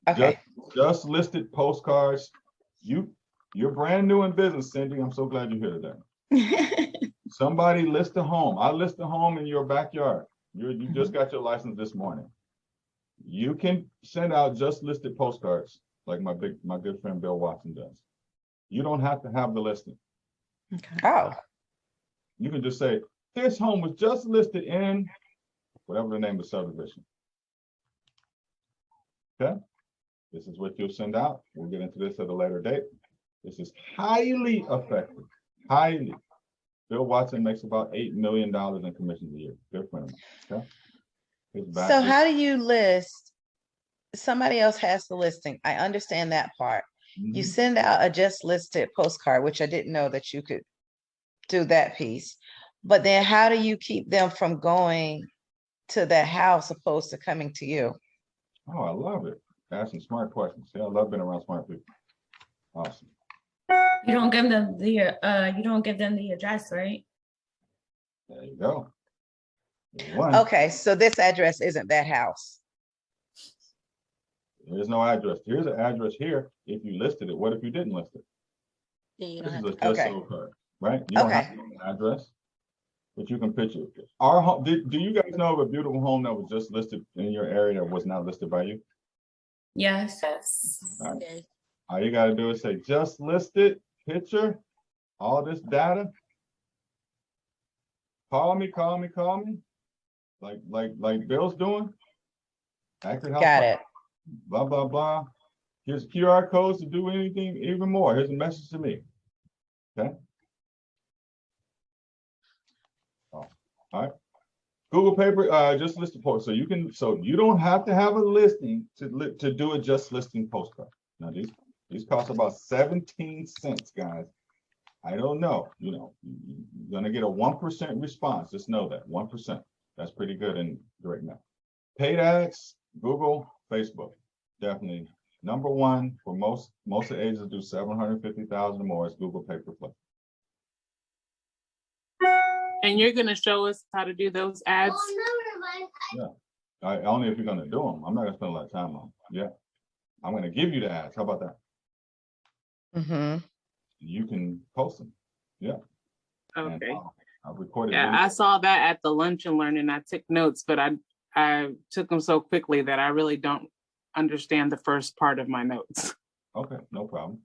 Okay. Just listed postcards. You're brand new in business, Cindy. I'm so glad you're here today. Somebody list a home. I list a home in your backyard. You just got your license this morning. You can send out just listed postcards like my good friend Bill Watson does. You don't have to have the listing. Okay. Oh. You can just say, this home was just listed in whatever the name of the subdivision. Okay. This is what you'll send out. We'll get into this at a later date. This is highly effective. Highly. Bill Watson makes about $8 million in commissions a year. Good friend of mine. Okay. So how do you list? Somebody else has the listing. I understand that part. You send out a just listed postcard, which I didn't know that you could do that piece. But then how do you keep them from going to that house opposed to coming to you? Oh, I love it. Asking smart questions. Yeah, I love being around smart people. Awesome. You don't give them the address, right? There you go. Okay, so this address isn't that house. There's no address. Here's an address here. If you listed it, what if you didn't list it? This is a just sold card, right? You don't have to know an address, but you can picture it. Our home. Do you guys know of a beautiful home that was just listed in your area that was not listed by you? Yes. All right. All you got to do is say just listed, picture, all this data. Call me. Like Bill's doing. Accurate house. Got it. Blah, blah, blah. Here's QR codes to do anything even more. Here's a message to me. Okay. All right. Google paper, just listed post. So you don't have to have a listing to do a just listing postcard. Now these cost about 17 cents, guys. I don't know, you're gonna get a 1% response. Just know that 1%. That's pretty good in right now. Paid ads, Google, Facebook, definitely number one for most of the agents do 750,000 or more is Google pay-per-click. And you're going to show us how to do those ads? Yeah, only if you're going to do them. I'm not going to spend a lot of time on them. Yeah, I'm going to give you the ads. How about that? You can post them. Yeah. Okay. I've recorded. Yeah, I saw that at the lunch and learn, and I took notes, but I took them so quickly that I really don't understand the first part of my notes. Okay, no problem.